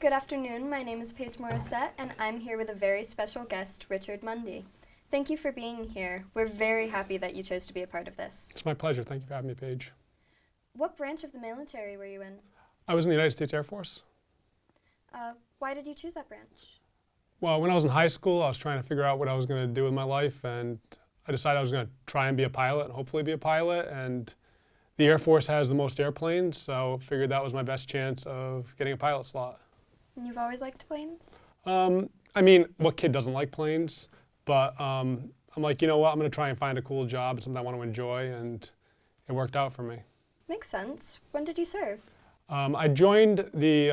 Good afternoon, my name is Paige Morrissettee, and I'm here with a very special guest, Richard Mundy. Thank you for being here. We're very happy that you chose to be a part of this. It's my pleasure. Thank you for having me, Paige. What branch of the military were you in? I was in the United States Air Force. Why did you choose that branch? Well, when I was in high school, I was trying to figure out what I was going to do with my life, and I decided I was going to try and be a pilot and hopefully be a pilot. And the Air Force has the most airplanes, so figured that was my best chance of getting a pilot slot. And you've always liked planes? I mean, what kid doesn't like planes? But I'm like, you know what, I'm going to try and find a cool job, something I want to enjoy, and it worked out for me. Makes sense. When did you serve? I went to the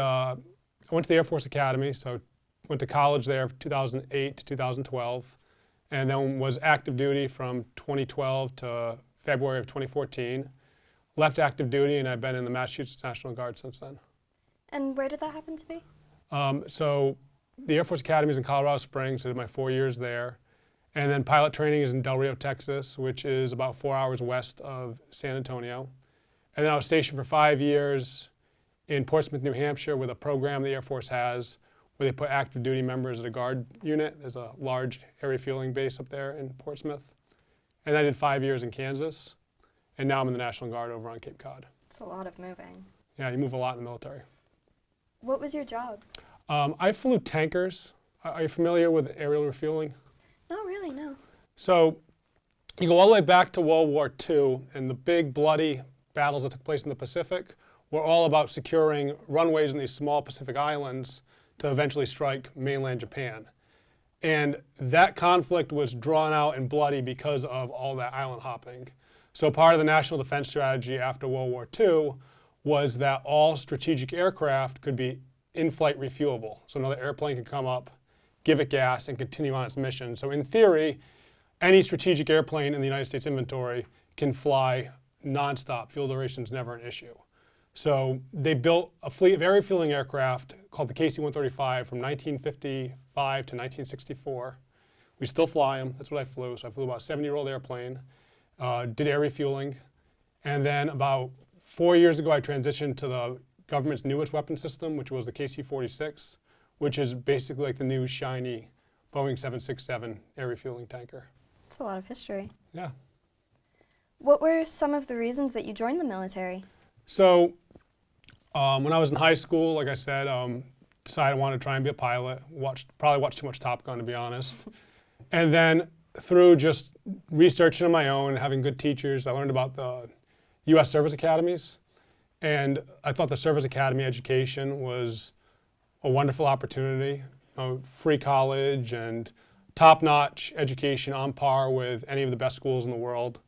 Air Force Academy, so went to college there from 2008 to 2012, and then was active duty from 2012 to February of 2014. Left active duty, and I've been in the Massachusetts National Guard since then. And where did that happen to be? So the Air Force Academy is in Colorado Springs. I did my 4 years there. And then pilot training is in Del Rio, Texas, which is about 4 hours west of San Antonio. And then I was stationed for 5 years in Portsmouth, New Hampshire, with a program the Air Force has where they put active duty members at a guard unit. There's a large air refueling base up there in Portsmouth. And I did 5 years in Kansas. And now I'm in the National Guard over on Cape Cod. It's a lot of moving. Yeah, you move a lot in the military. What was your job? I flew tankers. Are you familiar with aerial refueling? Not really, no. So you go all the way back to World War II, and the big bloody battles that took place in the Pacific were all about securing runways in these small Pacific islands to eventually strike mainland Japan. And that conflict was drawn out and bloody because of all that island hopping. So part of the national defense strategy after World War II was that all strategic aircraft could be in-flight refuelable. So another airplane could come up, give it gas, and continue on its mission. So in theory, any strategic airplane in the United States inventory can fly nonstop. Fuel duration is never an issue. So they built a fleet of air refueling aircraft called the KC-135 from 1955 to 1964. We still fly them. That's what I flew. So I flew about a 70-year-old airplane, did air refueling, and then about 4 years ago I transitioned to the government's newest weapon system, which was the KC-46, which is basically like the new shiny Boeing 767 air refueling tanker. It's a lot of history. Yeah. What were some of the reasons that you joined the military? So when I was in high school, like I said, decided I wanted to try and be a pilot. Probably watched too much Top Gun, to be honest. And then through just researching on my own, having good teachers, I learned about the U.S. service academies. And I thought the service academy education was a wonderful opportunity. Free college and top-notch education on par with any of the best schools in the world.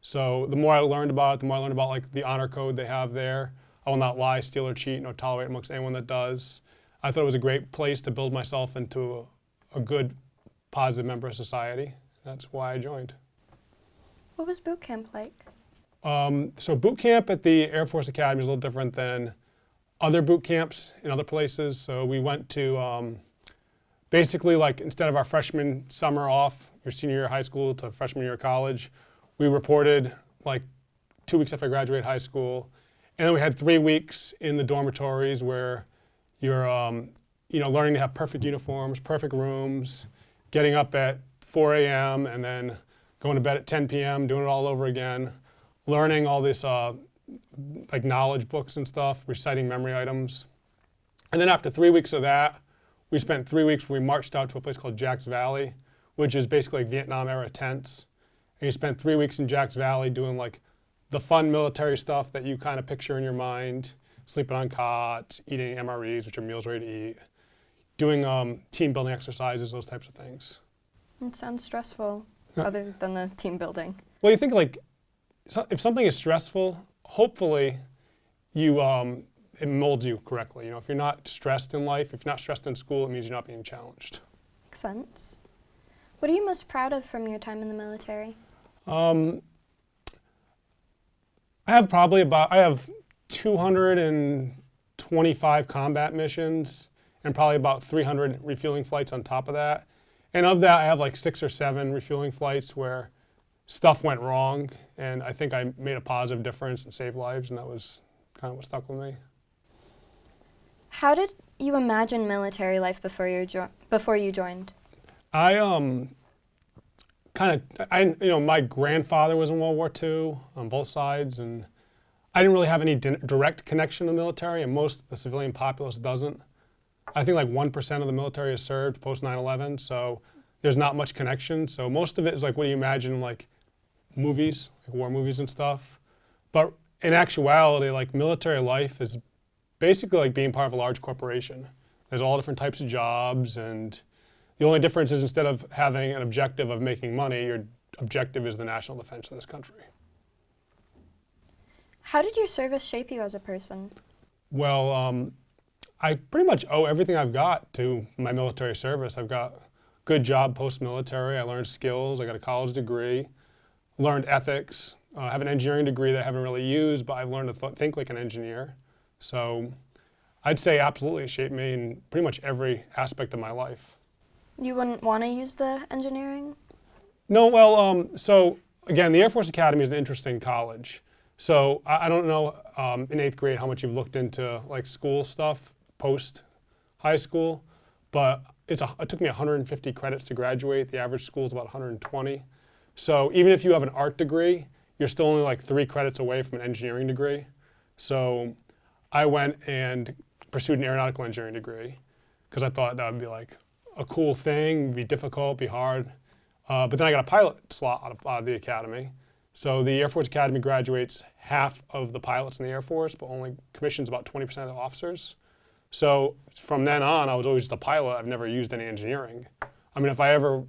So the more I learned about it, the more I learned about like the honor code they have there. I will not lie, steal, or cheat, nor tolerate amongst anyone that does. I thought it was a great place to build myself into a good, positive member of society. That's why I joined. What was boot camp like? So boot camp at the Air Force Academy is a little different than other boot camps in other places. So we went to basically like instead of our freshman summer off, your senior year of high school to freshman year of college, we reported like 2 weeks after I graduated high school. And then we had 3 weeks in the dormitories where you're learning to have perfect uniforms, perfect rooms, getting up at 4 a.m. and then going to bed at 10 p.m., doing it all over again, learning all this like knowledge books and stuff, reciting memory items. And then after 3 weeks of that, we spent 3 weeks where we marched out to a place called Jack's Valley, which is basically like Vietnam era tents. And you spent 3 weeks in Jack's Valley doing like the fun military stuff that you kind of picture in your mind, sleeping on cots, eating MREs, which are meals ready to eat, doing team building exercises, those types of things. It sounds stressful, other than the team building. Well, you think like, if something is stressful, hopefully it molds you correctly. If you're not stressed in life, if you're not stressed in school, it means you're not being challenged. Makes sense. What are you most proud of from your time in the military? I have 225 combat missions and probably about 300 refueling flights on top of that. And of that, I have like 6 or 7 refueling flights where stuff went wrong, and I think I made a positive difference and saved lives, and that was kind of what stuck with me. How did you imagine military life before you joined? I my grandfather was in World War II on both sides, and I didn't really have any direct connection to the military, and most of the civilian populace doesn't. I think like 1% of the military has served post 9/11, so there's not much connection. So most of it is like what do you imagine, like movies, like war movies and stuff. But in actuality, like military life is basically like being part of a large corporation. There's all different types of jobs, and the only difference is instead of having an objective of making money, your objective is the national defense of this country. How did your service shape you as a person? Well, I pretty much owe everything I've got to my military service. I've got a good job post-military. I learned skills. I got a college degree, learned ethics. I have an engineering degree that I haven't really used, but I've learned to think like an engineer. So I'd say absolutely it shaped me in pretty much every aspect of my life. You wouldn't want to use the engineering? No, well, so again, the Air Force Academy is an interesting college. So I don't know in 8th grade how much you've looked into like school stuff post high school, but it took me 150 credits to graduate. The average school is about 120. So even if you have an art degree, you're still only like 3 credits away from an engineering degree. So I went and pursued an aeronautical engineering degree because I thought that would be like a cool thing, be difficult, be hard. But then I got a pilot slot out of the academy. So the Air Force Academy graduates half of the pilots in the Air Force, but only commissions about 20% of the officers. So from then on, I was always just a pilot. I've never used any engineering. I mean, if I ever,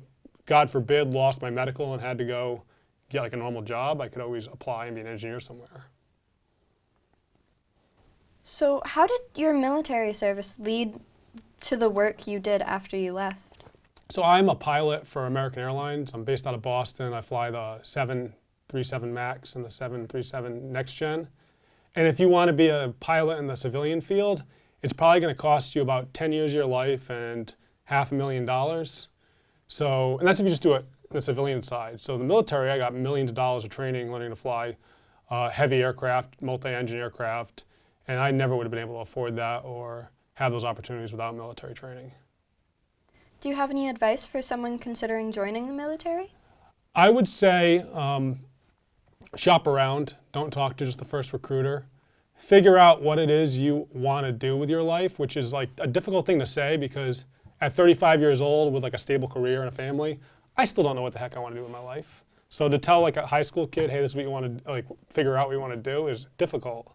God forbid, lost my medical and had to go get like a normal job, I could always apply and be an engineer somewhere. So how did your military service lead to the work you did after you left? So I'm a pilot for American Airlines. I'm based out of Boston. I fly the 737 MAX and the 737 Next Gen. And if you want to be a pilot in the civilian field, it's probably going to cost you about 10 years of your life and $500,000. So, and that's if you just do it the civilian side. So the military, I got millions of dollars of training, learning to fly heavy aircraft, multi-engine aircraft, and I never would have been able to afford that or have those opportunities without military training. Do you have any advice for someone considering joining the military? I would say shop around. Don't talk to just the first recruiter. Figure out what it is you want to do with your life, which is like a difficult thing to say because at 35 years old with like a stable career and a family, I still don't know what the heck I want to do with my life. So to tell like a high school kid, hey, this is what you want to like figure out what you want to do is difficult.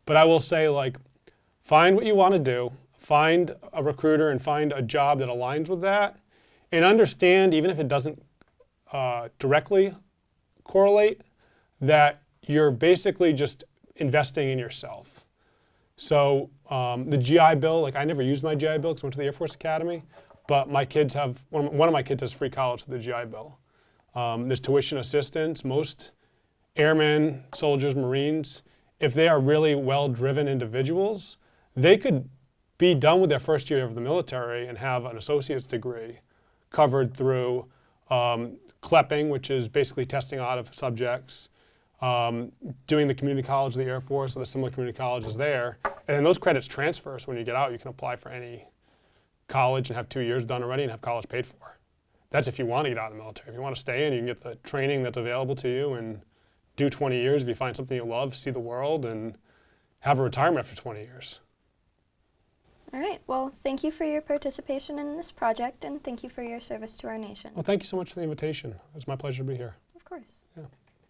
But I will say like find what you want to do, find a recruiter and find a job that aligns with that, and understand even if it doesn't directly correlate that you're basically just investing in yourself. So the GI Bill, like I never used my GI Bill because I went to the Air Force Academy, but my kids have, one of my kids has free college with the GI Bill. There's tuition assistance. Most airmen, soldiers, Marines, if they are really well-driven individuals, they could be done with their first year of the military and have an associate's degree covered through CLEPing, which is basically testing out of subjects, doing the community college of the Air Force or the similar community colleges there. And then those credits transfer, so when you get out, you can apply for any college and have 2 years done already and have college paid for. That's if you want to get out of the military. If you want to stay in, you can get the training that's available to you and do 20 years if you find something you love, see the world, and have a retirement after 20 years. All right, well, thank you for your participation in this project, and thank you for your service to our nation. Well, thank you so much for the invitation. It was my pleasure to be here. Of course. Yeah.